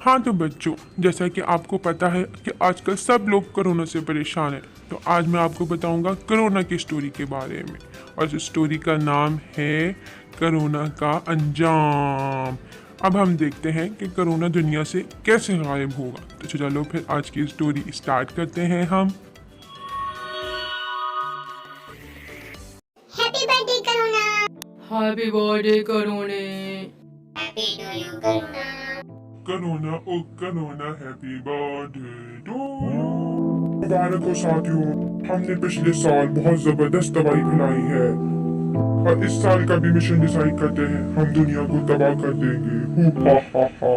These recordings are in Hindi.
हाँ तो बच्चों, जैसा कि आपको पता है कि आजकल सब लोग कोरोना से परेशान हैं, तो आज मैं आपको बताऊंगा कोरोना की स्टोरी के बारे में। और इस स्टोरी का नाम है कोरोना का अंजाम। अब हम देखते हैं कि कोरोना दुनिया से कैसे गायब होगा। तो चलो फिर आज की स्टोरी स्टार्ट करते हैं हम। Happy birthday Karuna. Happy birthday करोने। Happy to you Karuna. Corona ओ corona happy birthday to you. मुबारक हो साथियों, हमने पिछले साल बहुत जबरदस्त दवाई खिलाई है और इस साल का भी मिशन डिसाइड करते हैं, हम दुनिया को तबाह कर देंगे। हु हा हा।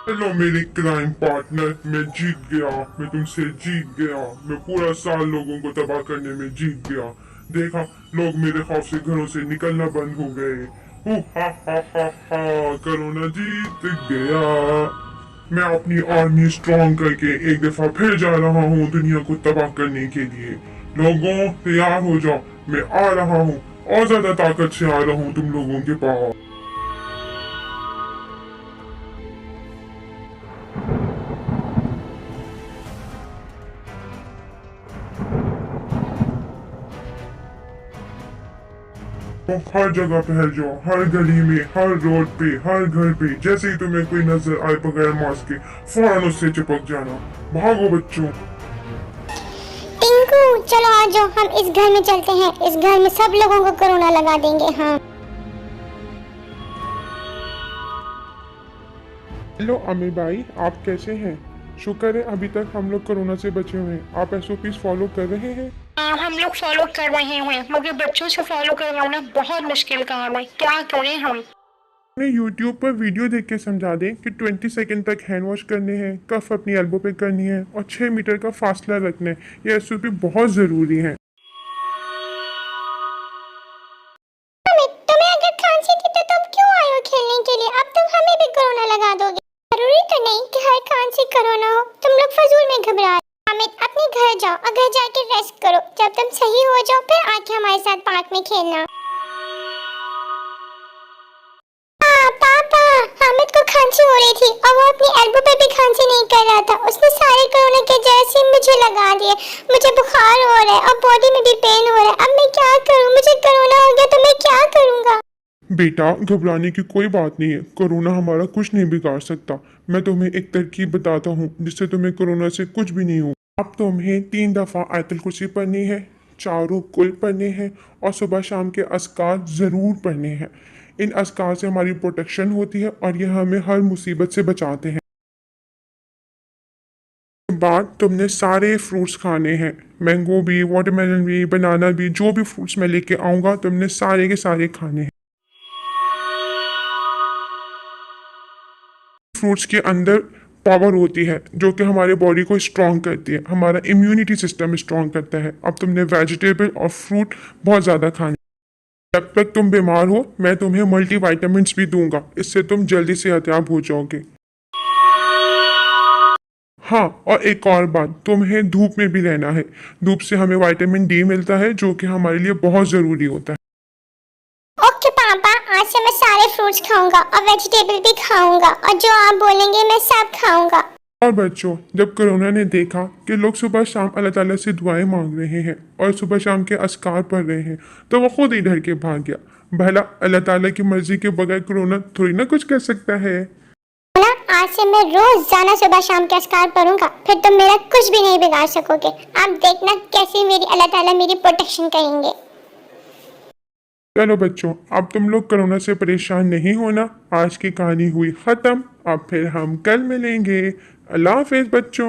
हेलो मेरे क्राइम पार्टनर, मैं जीत गया, मैं तुमसे जीत गया, मैं पूरा साल लोगों को तबाह करने में जीत गया। देखा, लोग मेरे खौफ से घरों से निकलना बंद हो गए। हु हा हा हा हा, कोरोना जीत गया। मैं अपनी आर्मी स्ट्रॉन्ग करके एक दफा फिर जा रहा हूँ दुनिया को तबाह करने के लिए। लोगों तैयार हो जाओ, मैं आ रहा हूँ और ज्यादा ताकत से आ रहा हूँ तुम लोगों के पास। तो हर जगह फैल जाओ, हर गली में, हर रोड पे, हर घर पे। जैसे ही तुम्हें कोई नजर आए बगैर मास्क के, फौरन उससे चिपक जाना। भागो बच्चों। टिंकू चलो आ जाओ, हम इस घर में चलते हैं। इस घर में सब लोगों को कोरोना लगा देंगे। हाँ हेलो अमीर भाई, आप कैसे हैं? शुक्र है अभी तक हम लोग कोरोना से बचे हुए हैं। आप एसओपीज फॉलो कर रहे हैं? हम लोग फॉलो कर रहे हैं, मगर बच्चों से फॉलो करवाना बहुत मुश्किल काम है। क्या करें हम? उन्हें यूट्यूब पर वीडियो देख के समझा दें कि 20 सेकंड तक हैंड वॉश करने हैं, कफ अपनी एल्बो पे करनी है और 6 मीटर का फासला रखना है। ये एसओपी बहुत ज़रूरी है। तुम्हें अगर खांसी थी तो तुम क्यों आए हो खेलने के लिए? अब तुम हमें भी कोरोना लगा दोगे। जरूरी तो नहीं कि हर खांसी कोरोना हो। तुम लोग फजूल में घबरा रहे हो। अमित अपने घर जाओ और घर जाके रेस्ट करो। जब तुम सही हो जाओ फिर आके हमारे साथ पार्क में खेलना। पापा, हामिद को खांसी हो रही थी और वो अपनी एल्बो पे भी खांसी नहीं कर रहा था। उसने सारे कोरोना के जैसे मुझे लगा दिए। मुझे बुखार हो रहा है और बॉडी में भी पेन हो रहा है। अब मैं क्या करूं? मुझे कोरोना हो गया तो मैं क्या करूंगा? बेटा, घबराने की कोई बात नहीं है। कोरोना हमारा कुछ नहीं बिगाड़ सकता। मैं तुम्हें एक तरकीब बताता हूँ जिससे तुम्हें कोरोना से कुछ भी नहीं हो। अब तुम्हें 3 दफ़ा आयतुल कुर्सी पढ़नी है, 4 कुल पढ़ने हैं और सुबह शाम के अस्कार ज़रूर पढ़ने हैं। इन अस्कार से हमारी प्रोटेक्शन होती है और यह हमें हर मुसीबत से बचाते हैं। के बाद तुमने सारे फ्रूट्स खाने हैं, मैंगो भी, वाटरमेलन भी, बनाना भी। जो भी फ्रूट्स मैं लेके आऊँगा तुमने सारे के सारे खाने हैं। फ्रूट्स के अंदर पावर होती है जो कि हमारे बॉडी को स्ट्रॉन्ग करती है, हमारा इम्यूनिटी सिस्टम स्ट्रॉन्ग करता है। अब तुमने वेजिटेबल और फ्रूट बहुत ज़्यादा खाने। जब तक तुम बीमार हो मैं तुम्हें मल्टीविटामिन्स भी दूंगा, इससे तुम जल्दी से सेहतयाब हो जाओगे। हाँ, और एक और बात, तुम्हें धूप में भी रहना है। धूप से हमें विटामिन डी मिलता है जो कि हमारे लिए बहुत ज़रूरी होता है। ओके पापा, आज से मैं सारे फ्रूट्स खाऊंगा और वेजिटेबल भी खाऊंगा और जो आप बोलेंगे मैं सब खाऊंगा। और बच्चों, जब कोरोना ने देखा कि लोग सुबह शाम अल्लाह ताला से दुआएं मांग रहे हैं और सुबह शाम के अस्कार पढ़ रहे हैं, तो वो खुद ही डर के भाग गया। भला अल्लाह ताला की मर्जी के बगैर कोरोना थोड़ी ना कुछ कर सकता है। ना, आज से मैं रोजाना सुबह शाम के अस्कार पढ़ूंगा, फिर तुम मेरा कुछ भी नहीं बिगाड़ सकोगे। आप देखना कैसे मेरी अल्लाह ताला मेरी प्रोटेक्शन करेंगे। चलो बच्चों, अब तुम लोग कोरोना से परेशान नहीं होना। आज की कहानी हुई ख़त्म। अब फिर हम कल मिलेंगे। अल्लाह हाफिज़ बच्चों।